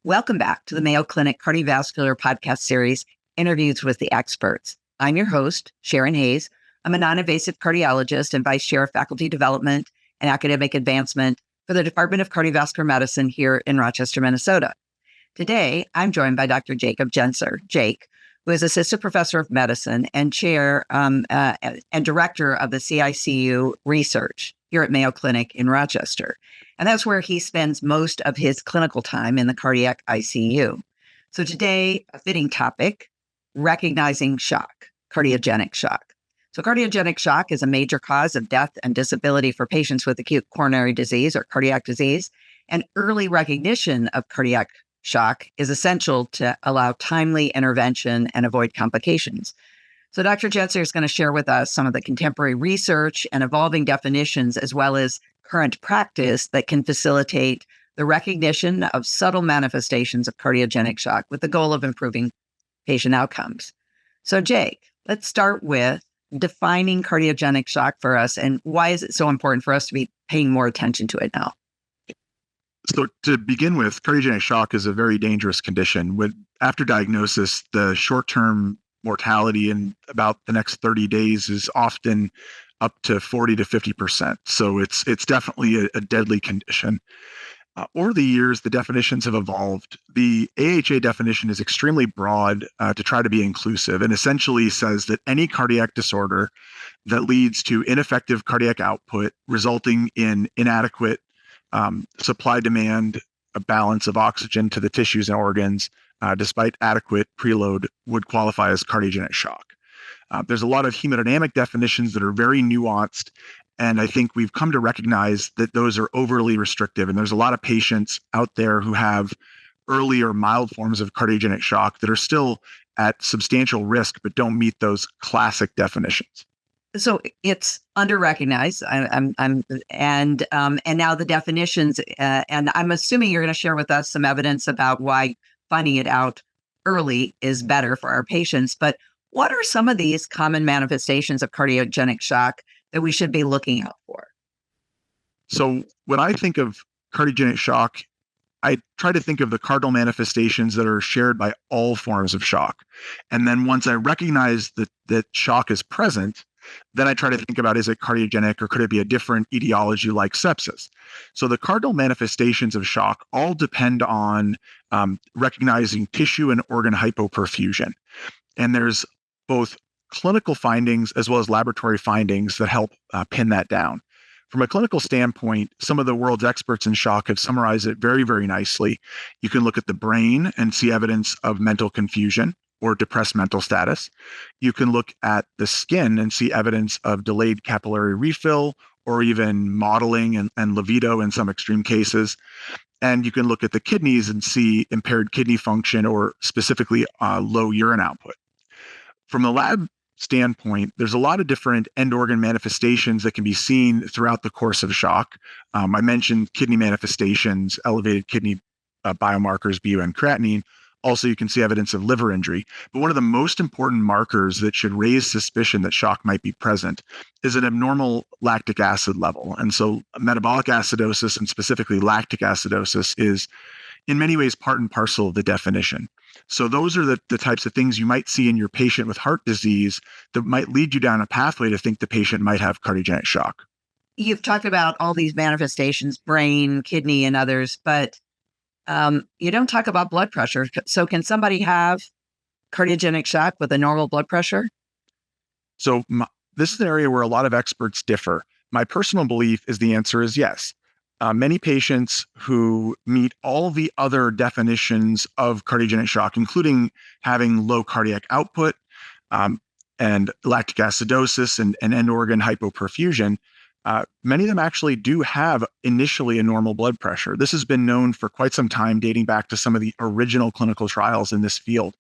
Welcome back to the Mayo Clinic Cardiovascular Podcast Series, Interviews with the Experts. I'm your host, Sharonne Hayes. I'm a non-invasive cardiologist and Vice Chair of Faculty Development and Academic Advancement for the Department of Cardiovascular Medicine here in Rochester, Minnesota. Today, I'm joined by Dr. Jacob Jentzer, Jake, who is Assistant Professor of Medicine and Chair and Director of the CICU Research here at Mayo Clinic in Rochester. And that's where he spends most of his clinical time in the cardiac ICU. So today, a fitting topic, recognizing shock, cardiogenic shock. So cardiogenic shock is a major cause of death and disability for patients with acute coronary disease or cardiac disease, and early recognition of cardiac shock is essential to allow timely intervention and avoid complications. So Dr. Jentzer is going to share with us some of the contemporary research and evolving definitions, as well as current practice that can facilitate the recognition of subtle manifestations of cardiogenic shock with the goal of improving patient outcomes. So Jake, let's start with defining cardiogenic shock for us, and why is it so important for us to be paying more attention to it now? So to begin with, cardiogenic shock is a very dangerous condition. After diagnosis, the short-term mortality in about the next 30 days is often up to 40 to 50%. So it's definitely a deadly condition. Over the years, the definitions have evolved. The AHA definition is extremely broad to try to be inclusive, and essentially says that any cardiac disorder that leads to ineffective cardiac output resulting in inadequate supply-demand balance of oxygen to the tissues and organs, despite adequate preload, would qualify as cardiogenic shock. There's a lot of hemodynamic definitions that are very nuanced, and I think we've come to recognize that those are overly restrictive. And there's a lot of patients out there who have early or mild forms of cardiogenic shock that are still at substantial risk, but don't meet those classic definitions. So it's under-recognized, and now the definitions, and I'm assuming you're going to share with us some evidence about why finding it out early is better for our patients. But what are some of these common manifestations of cardiogenic shock that we should be looking out for? So when I think of cardiogenic shock, I try to think of the cardinal manifestations that are shared by all forms of shock. And then once I recognize that shock is present, then I try to think about, is it cardiogenic or could it be a different etiology like sepsis? So the cardinal manifestations of shock all depend on recognizing tissue and organ hypoperfusion. And there's both clinical findings as well as laboratory findings that help pin that down. From a clinical standpoint, some of the world's experts in shock have summarized it very, very nicely. You can look at the brain and see evidence of mental confusion or depressed mental status. You can look at the skin and see evidence of delayed capillary refill or even mottling and libido in some extreme cases. And you can look at the kidneys and see impaired kidney function or specifically low urine output. From a lab standpoint, there's a lot of different end organ manifestations that can be seen throughout the course of shock. I mentioned kidney manifestations, elevated kidney biomarkers, BU and creatinine. Also, you can see evidence of liver injury. But one of the most important markers that should raise suspicion that shock might be present is an abnormal lactic acid level. And so metabolic acidosis, and specifically lactic acidosis, is in many ways part and parcel of the definition. So those are the types of things you might see in your patient with heart disease that might lead you down a pathway to think the patient might have cardiogenic shock. You've talked about all these manifestations, brain, kidney, and others, but you don't talk about blood pressure. So can somebody have cardiogenic shock with a normal blood pressure? So this is an area where a lot of experts differ. My personal belief is the answer is yes. Many patients who meet all the other definitions of cardiogenic shock, including having low cardiac output and lactic acidosis and end organ hypoperfusion, many of them actually do have initially a normal blood pressure. This has been known for quite some time, dating back to some of the original clinical trials in this field.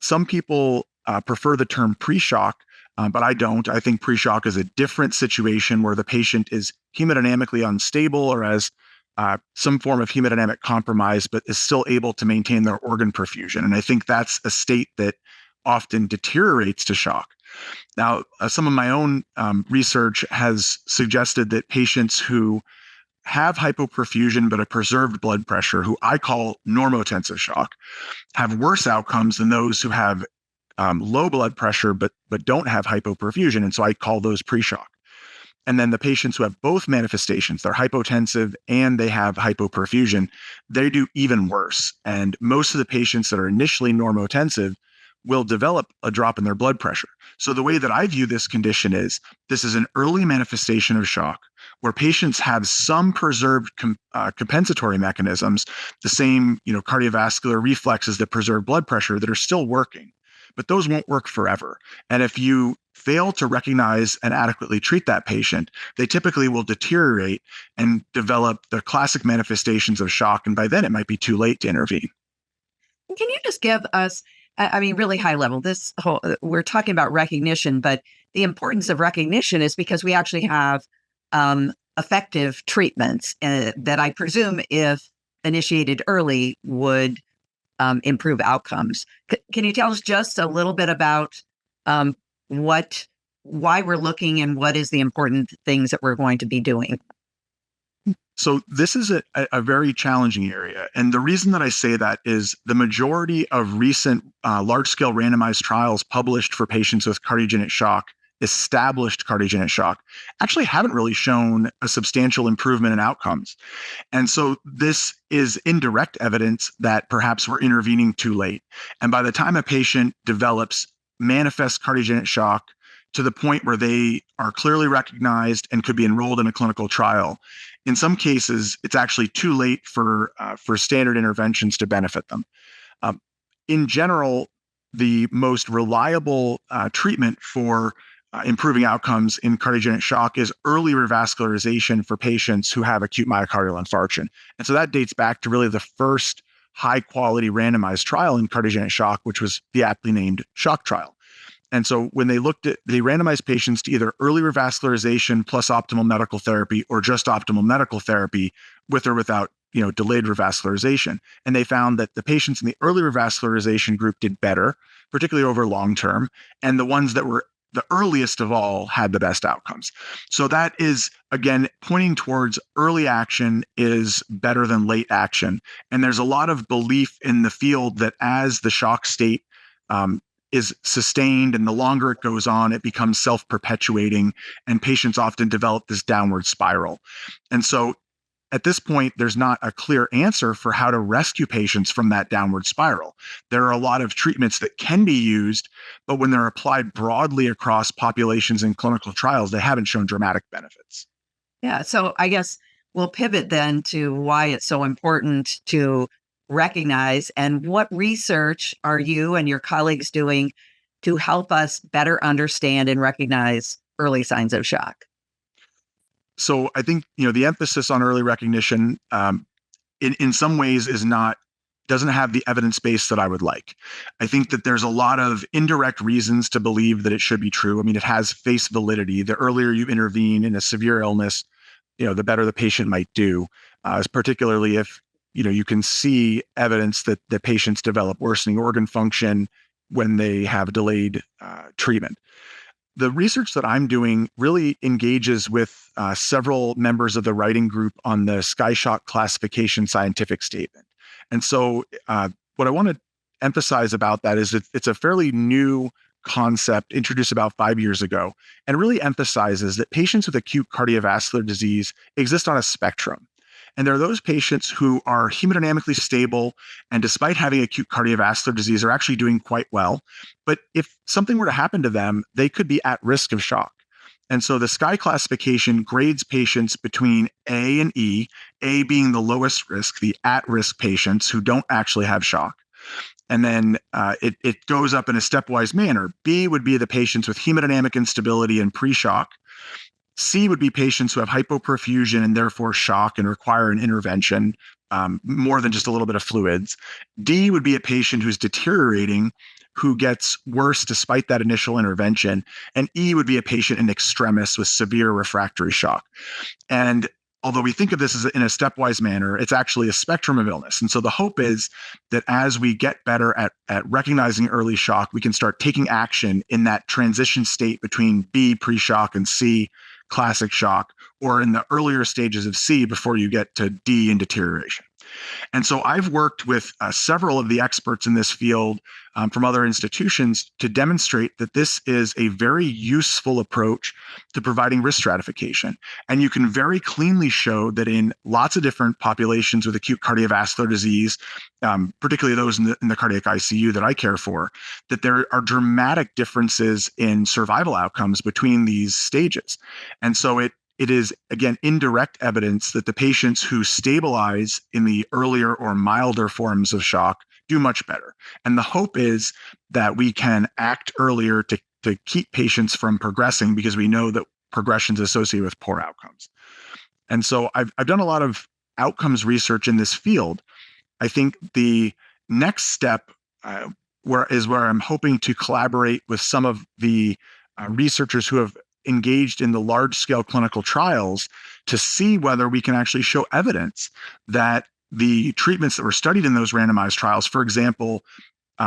Some people prefer the term pre-shock, but I don't. I think pre-shock is a different situation where the patient is hemodynamically unstable or has some form of hemodynamic compromise, but is still able to maintain their organ perfusion. And I think that's a state that often deteriorates to shock. Now, some of my own research has suggested that patients who have hypoperfusion but a preserved blood pressure, who I call normotensive shock, have worse outcomes than those who have low blood pressure but don't have hypoperfusion, and so I call those pre-shock. And then the patients who have both manifestations, they're hypotensive and they have hypoperfusion, they do even worse. And most of the patients that are initially normotensive will develop a drop in their blood pressure. So the way that I view this condition is this is an early manifestation of shock where patients have some preserved compensatory mechanisms, the same, cardiovascular reflexes that preserve blood pressure, that are still working, but those won't work forever. And if you fail to recognize and adequately treat that patient, they typically will deteriorate and develop the classic manifestations of shock. And by then it might be too late to intervene. Can you just give us, really high level, we're talking about recognition, but the importance of recognition is because we actually have effective treatments that I presume, if initiated early, would improve outcomes. Can you tell us just a little bit about why we're looking and what is the important things that we're going to be doing? So this is a very challenging area. And the reason that I say that is the majority of recent large-scale randomized trials published for patients with cardiogenic shock, established cardiogenic shock, actually haven't really shown a substantial improvement in outcomes. And so this is indirect evidence that perhaps we're intervening too late. And by the time a patient develops manifest cardiogenic shock to the point where they are clearly recognized and could be enrolled in a clinical trial, in some cases, it's actually too late for standard interventions to benefit them. In general, the most reliable treatment for improving outcomes in cardiogenic shock is early revascularization for patients who have acute myocardial infarction. And so that dates back to really the first high-quality randomized trial in cardiogenic shock, which was the aptly named SHOCK trial. And so when they randomized patients to either early revascularization plus optimal medical therapy, or just optimal medical therapy with or without, delayed revascularization. And they found that the patients in the early revascularization group did better, particularly over long term. And the ones that were the earliest of all had the best outcomes. So that is, again, pointing towards early action is better than late action. And there's a lot of belief in the field that as the shock state is sustained and the longer it goes on, it becomes self-perpetuating, and patients often develop this downward spiral. And so at this point, there's not a clear answer for how to rescue patients from that downward spiral. There are a lot of treatments that can be used, but when they're applied broadly across populations in clinical trials, they haven't shown dramatic benefits. Yeah, so I guess we'll pivot then to why it's so important to recognize, and what research are you and your colleagues doing to help us better understand and recognize early signs of shock? So I think, the emphasis on early recognition in some ways doesn't have the evidence base that I would like. I think that there's a lot of indirect reasons to believe that it should be true. I mean, it has face validity. The earlier you intervene in a severe illness, the better the patient might do, particularly if you can see evidence that the patients develop worsening organ function when they have delayed treatment. The research that I'm doing really engages with several members of the writing group on the SCAI shock classification scientific statement. And so what I want to emphasize about that is that it's a fairly new concept introduced about 5 years ago, and really emphasizes that patients with acute cardiovascular disease exist on a spectrum. And there are those patients who are hemodynamically stable and, despite having acute cardiovascular disease, are actually doing quite well. But if something were to happen to them, they could be at risk of shock. And so the SCAI classification grades patients between A and E, A being the lowest risk, the at-risk patients who don't actually have shock. And then it goes up in a stepwise manner. B would be the patients with hemodynamic instability and pre-shock. C would be patients who have hypoperfusion and therefore shock and require an intervention, more than just a little bit of fluids. D would be a patient who's deteriorating, who gets worse despite that initial intervention. And E would be a patient in extremis with severe refractory shock. And although we think of this as in a stepwise manner, it's actually a spectrum of illness. And so the hope is that as we get better at recognizing early shock, we can start taking action in that transition state between B, pre-shock, and C, classic shock, or in the earlier stages of C before you get to D in deterioration. And so I've worked with several of the experts in this field from other institutions to demonstrate that this is a very useful approach to providing risk stratification. And you can very cleanly show that in lots of different populations with acute cardiovascular disease, particularly those in the cardiac ICU that I care for, that there are dramatic differences in survival outcomes between these stages. And so it is, again, indirect evidence that the patients who stabilize in the earlier or milder forms of shock do much better. And the hope is that we can act earlier to keep patients from progressing, because we know that progression is associated with poor outcomes. And so I've done a lot of outcomes research in this field. I think the next step where I'm hoping to collaborate with some of the researchers who have engaged in the large-scale clinical trials to see whether we can actually show evidence that the treatments that were studied in those randomized trials, for example,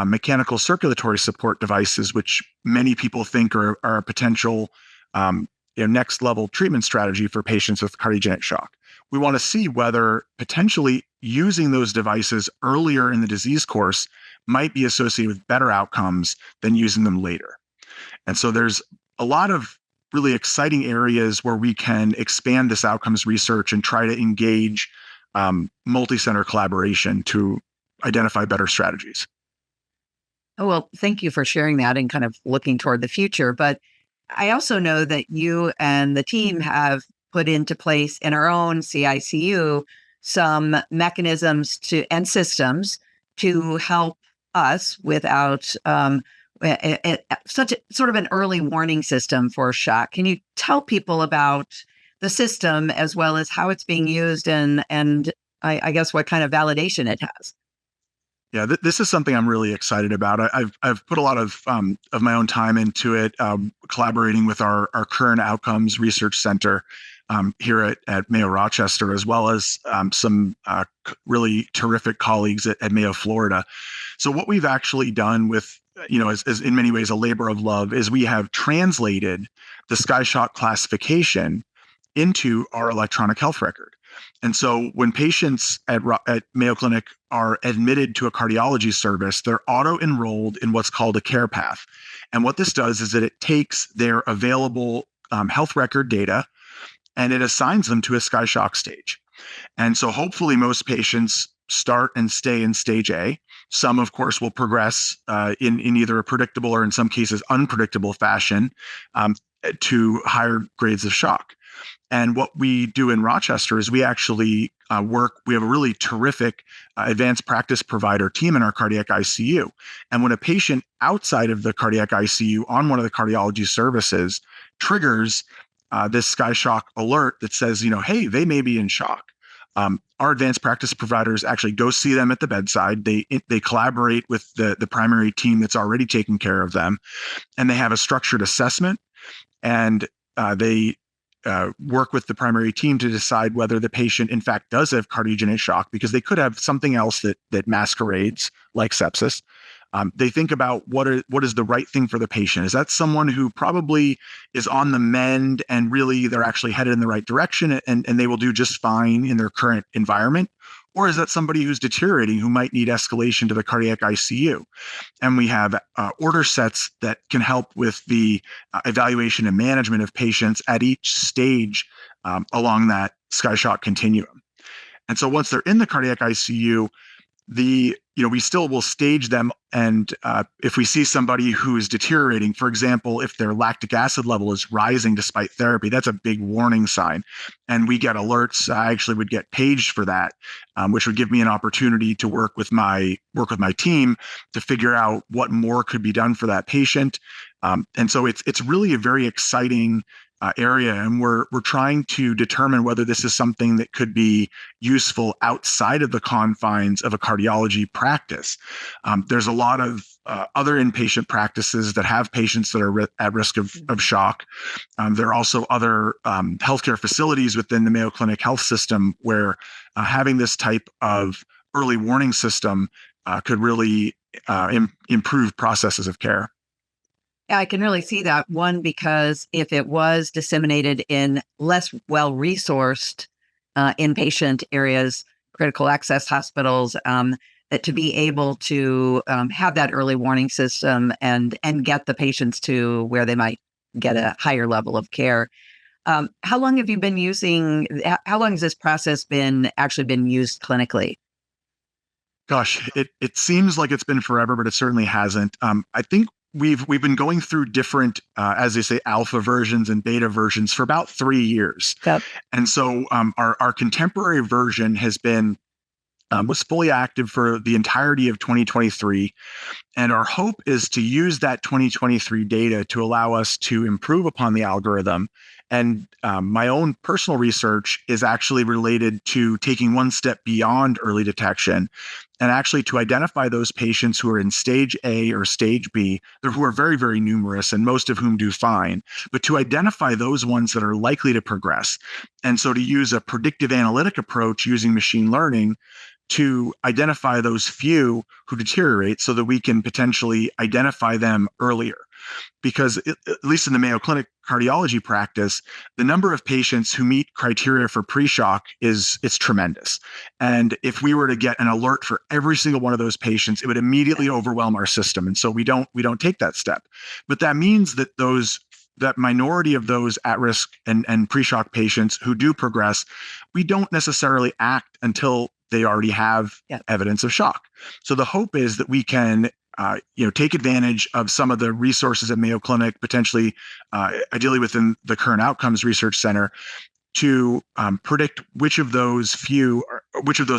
mechanical circulatory support devices, which many people think are a potential next level treatment strategy for patients with cardiogenic shock. We want to see whether potentially using those devices earlier in the disease course might be associated with better outcomes than using them later. And so there's a lot of really exciting areas where we can expand this outcomes research and try to engage multi-center collaboration to identify better strategies. Oh, well, thank you for sharing that and kind of looking toward the future. But I also know that you and the team have put into place in our own CICU some mechanisms and systems to help us without such a sort of an early warning system for shock. Can you tell people about the system as well as how it's being used and I guess what kind of validation it has? Yeah, this is something I'm really excited about. I've put a lot of my own time into it, collaborating with our current outcomes research center here at Mayo Rochester, as well as some really terrific colleagues at Mayo Florida. So what we've actually done with, as in many ways a labor of love, is we have translated the SCAI shock classification into our electronic health record. And so when patients at Mayo Clinic are admitted to a cardiology service, they're auto-enrolled in what's called a care path. And what this does is that it takes their available health record data and it assigns them to a SCAI shock stage. And so hopefully most patients start and stay in stage A. Some, of course, will progress in either a predictable or in some cases unpredictable fashion to higher grades of shock. And what we do in Rochester is we actually we have a really terrific advanced practice provider team in our cardiac ICU. And when a patient outside of the cardiac ICU on one of the cardiology services triggers this SCAI shock alert that says, hey, they may be in shock. Our advanced practice providers actually go see them at the bedside. They collaborate with the primary team that's already taking care of them. And they have a structured assessment. And they work with the primary team to decide whether the patient in fact does have cardiogenic shock, because they could have something else that masquerades like sepsis. They think about what is the right thing for the patient. Is that someone who probably is on the mend and really they're actually headed in the right direction and they will do just fine in their current environment? Or is that somebody who's deteriorating who might need escalation to the cardiac ICU? And we have order sets that can help with the evaluation and management of patients at each stage along that SCAI shock continuum. And so once they're in the cardiac ICU, we still will stage them. And if we see somebody who is deteriorating, for example, if their lactic acid level is rising despite therapy, that's a big warning sign. And we get alerts. I actually would get paged for that, which would give me an opportunity to work with my team to figure out what more could be done for that patient. And so it's really a very exciting area, and we're trying to determine whether this is something that could be useful outside of the confines of a cardiology practice. There's a lot of other inpatient practices that have patients that are at risk of shock. There are also other healthcare facilities within the Mayo Clinic health system where having this type of early warning system could really improve processes of care. Yeah, I can really see that. One, because if it was disseminated in less well-resourced inpatient areas, critical access hospitals, that to be able to have that early warning system and get the patients to where they might get a higher level of care. How long have you been using? How long has this process been actually been used clinically? Gosh, it seems like it's been forever, but it certainly hasn't. I think we've been going through different, as they say, alpha versions and beta versions for about 3 years, Yep. and so our contemporary version has been was fully active for the entirety of 2023. And our hope is to use that 2023 data to allow us to improve upon the algorithm. And my own personal research is actually related to taking one step beyond early detection and actually to identify those patients who are in stage A or stage B, who are very, very numerous and most of whom do fine, but to identify those ones that are likely to progress. And so to use a predictive analytic approach using machine learning to identify those few who deteriorate so that we can potentially identify them earlier. Because at least in the Mayo Clinic cardiology practice, the number of patients who meet criteria for pre-shock it's tremendous. And if we were to get an alert for every single one of those patients, it would immediately overwhelm our system. And so we don't take that step. But that means that that minority of those at risk and pre-shock patients who do progress, we don't necessarily act until they already have evidence of shock. So the hope is that we can take advantage of some of the resources at Mayo Clinic, potentially, ideally within the current outcomes research center, to predict which of those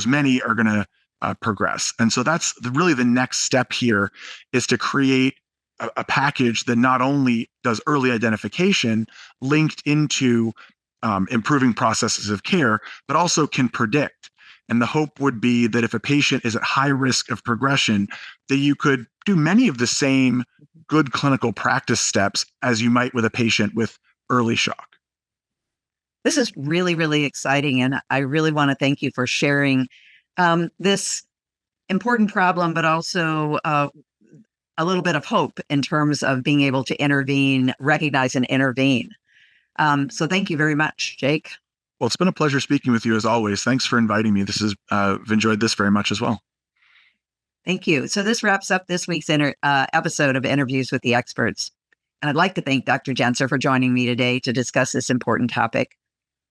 many are going to progress. And so that's really the next step here, is to create a package that not only does early identification linked into improving processes of care, but also can predict. And the hope would be that if a patient is at high risk of progression, that you could do many of the same good clinical practice steps as you might with a patient with early shock. This is really, really exciting. And I really want to thank you for sharing this important problem, but also a little bit of hope in terms of being able to intervene, recognize and intervene. So thank you very much, Jake. Well, it's been a pleasure speaking with you as always. Thanks for inviting me. I've enjoyed this very much as well. Thank you. So this wraps up this week's episode of Interviews with the Experts. And I'd like to thank Dr. Jentzer for joining me today to discuss this important topic.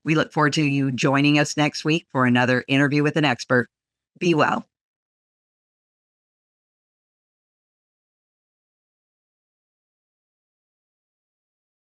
We look forward to you joining us next week for another interview with an expert. Be well.